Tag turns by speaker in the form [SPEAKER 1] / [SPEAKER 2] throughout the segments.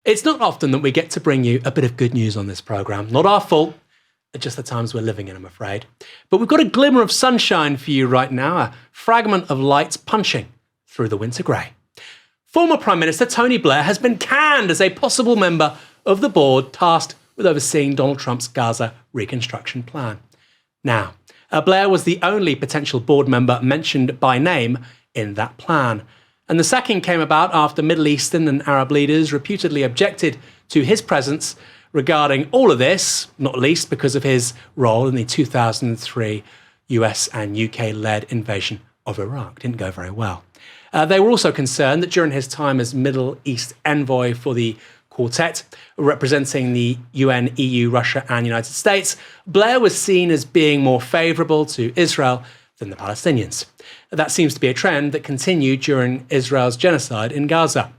[SPEAKER 1] It's not often that we get to bring you a bit of good news on this programme. Not our fault, just the times we're living in, I'm afraid. But we've got a glimmer of sunshine for you right now, a fragment of light punching through the winter grey. Former Prime Minister Tony Blair has been canned as a possible member of the board tasked with overseeing Donald Trump's Gaza reconstruction plan. Now, Blair was the only potential board member mentioned by name in that plan. And the sacking came about after Middle Eastern and Arab leaders reputedly objected to his presence regarding all of this, not least because of his role in the 2003 US and UK-led invasion of Iraq. Didn't go very well. They were also concerned that during his time as Middle East envoy for the Quartet, representing the UN, EU, Russia and United States, Blair was seen as being more favourable to Israel than the Palestinians. That seems to be a trend that continued during Israel's genocide in Gaza.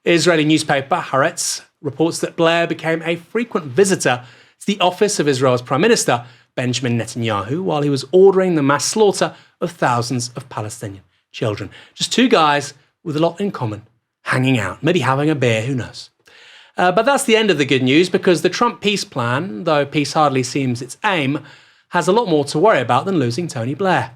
[SPEAKER 1] Israeli newspaper Haaretz reports that Blair became a frequent visitor to the office of Israel's Prime Minister, Benjamin Netanyahu, while he was ordering the mass slaughter of thousands of Palestinian children. Just two guys with a lot in common, hanging out, maybe having a beer, who knows. But that's the end of the good news, because the Trump peace plan, though peace hardly seems its aim, has a lot more to worry about than losing Tony Blair.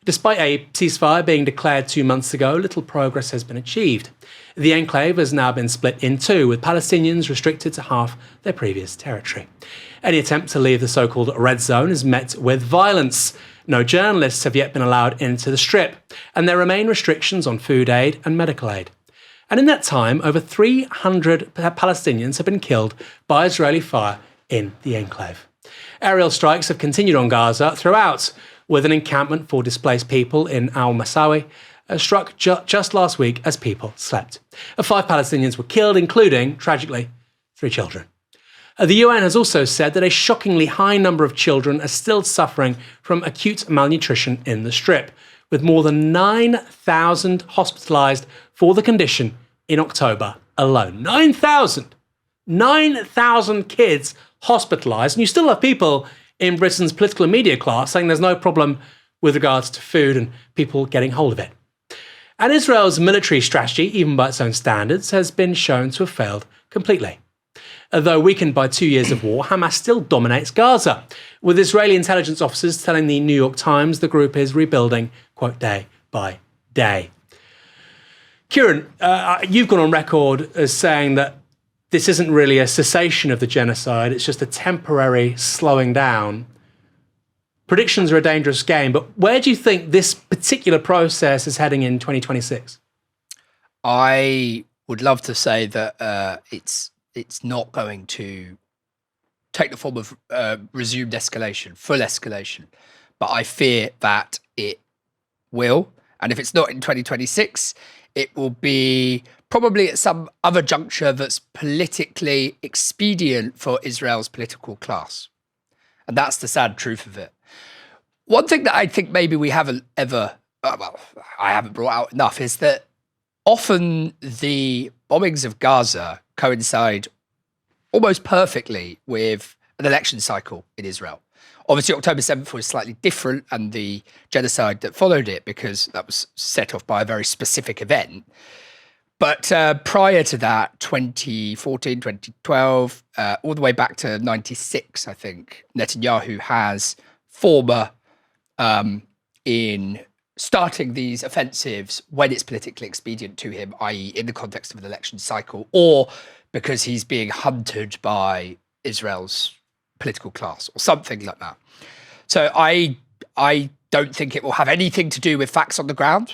[SPEAKER 1] Despite a ceasefire being declared 2 months ago, little progress has been achieved. The enclave has now been split in two, with Palestinians restricted to half their previous territory. Any attempt to leave the so-called red zone is met with violence. No journalists have yet been allowed into the strip, and there remain restrictions on food aid and medical aid. And in that time, over 300 Palestinians have been killed by Israeli fire in the enclave. Aerial strikes have continued on Gaza throughout, with an encampment for displaced people in al-Masawi struck just last week as people slept. 5 Palestinians were killed, including, tragically, 3 children. The UN has also said that a shockingly high number of children are still suffering from acute malnutrition in the Strip, with more than 9,000 hospitalised for the condition in October alone. 9,000! 9,000 kids hospitalised, and you still have people in Britain's political and media class saying there's no problem with regards to food and people getting hold of it. And Israel's military strategy, even by its own standards, has been shown to have failed completely. Though weakened by 2 years of war, Hamas still dominates Gaza, with Israeli intelligence officers telling the New York Times the group is rebuilding, quote, day by day. Kieran, you've gone on record as saying that this isn't really a cessation of the genocide, it's just a temporary slowing down. Predictions are a dangerous game, but where do you think this particular process is heading in 2026?
[SPEAKER 2] I would love to say that it's not going to take the form of resumed escalation, full escalation, but I fear that it will. And if it's not in 2026, it will be probably at some other juncture that's politically expedient for Israel's political class. And that's the sad truth of it. One thing that I think maybe we haven't ever, I haven't brought out enough, is that often the bombings of Gaza coincide almost perfectly with an election cycle in Israel. Obviously, October 7th was slightly different, and the genocide that followed it, because that was set off by a very specific event. But prior to that, 2014, 2012, all the way back to 96, I think, Netanyahu has former in starting these offensives when it's politically expedient to him, i.e. in the context of an election cycle, or because he's being hunted by Israel's political class or something like that. So I don't think it will have anything to do with facts on the ground.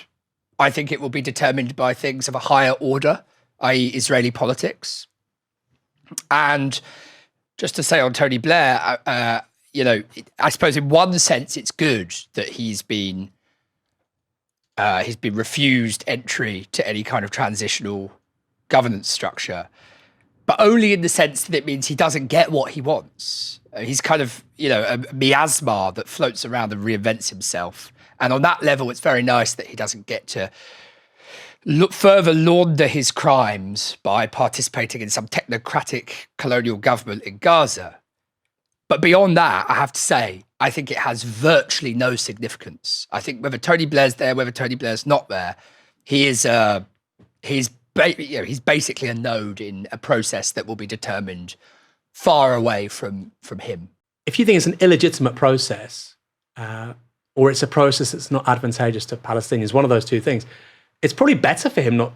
[SPEAKER 2] I think it will be determined by things of a higher order, i.e. Israeli politics. And just to say on Tony Blair, I suppose in one sense it's good that he's been refused entry to any kind of transitional governance structure, but only in the sense that it means he doesn't get what he wants. He's kind of, a miasma that floats around and reinvents himself. And on that level, it's very nice that he doesn't get to further launder his crimes by participating in some technocratic colonial government in Gaza. But beyond that, I have to say, I think it has virtually no significance. I think whether Tony Blair's there, whether Tony Blair's not there, he's he's basically a node in a process that will be determined far away from him.
[SPEAKER 1] If you think it's an illegitimate process, or it's a process that's not advantageous to Palestinians, one of those two things, it's probably better for him not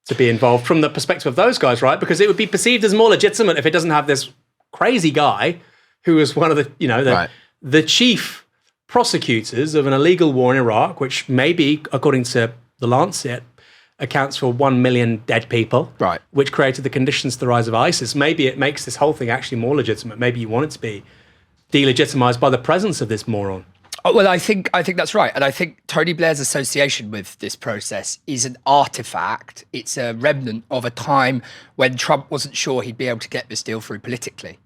[SPEAKER 1] to be involved from the perspective of those guys, right? Because it would be perceived as more legitimate if it doesn't have this crazy guy who was one of the chief prosecutors of an illegal war in Iraq, which maybe, according to The Lancet, accounts for 1 million dead people,
[SPEAKER 2] right?
[SPEAKER 1] Which created the conditions to the rise of ISIS. Maybe it makes this whole thing actually more legitimate. Maybe you want it to be delegitimized by the presence of this moron.
[SPEAKER 2] Oh, well, I think that's right. And I think Tony Blair's association with this process is an artifact. It's a remnant of a time when Trump wasn't sure he'd be able to get this deal through politically.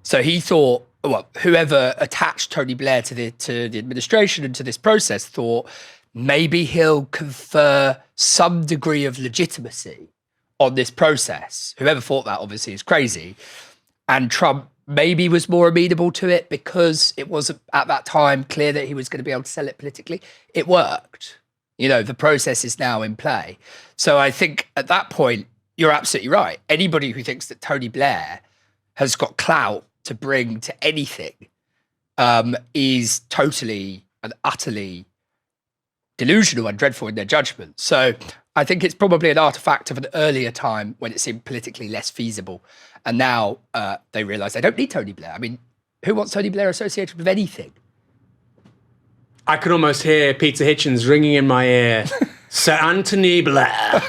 [SPEAKER 2] So he thought, well, whoever attached Tony Blair to the administration and to this process thought maybe he'll confer some degree of legitimacy on this process. Whoever thought that obviously is crazy. And Trump maybe was more amenable to it because it was at that time clear that he was going to be able to sell it politically. It worked. The process is now in play. So I think at that point, you're absolutely right. Anybody who thinks that Tony Blair has got clout to bring to anything is totally and utterly delusional and dreadful in their judgment. So I think it's probably an artifact of an earlier time when it seemed politically less feasible. And now they realise they don't need Tony Blair. I mean, who wants Tony Blair associated with anything?
[SPEAKER 1] I could almost hear Peter Hitchens ringing in my ear, Sir Anthony Blair.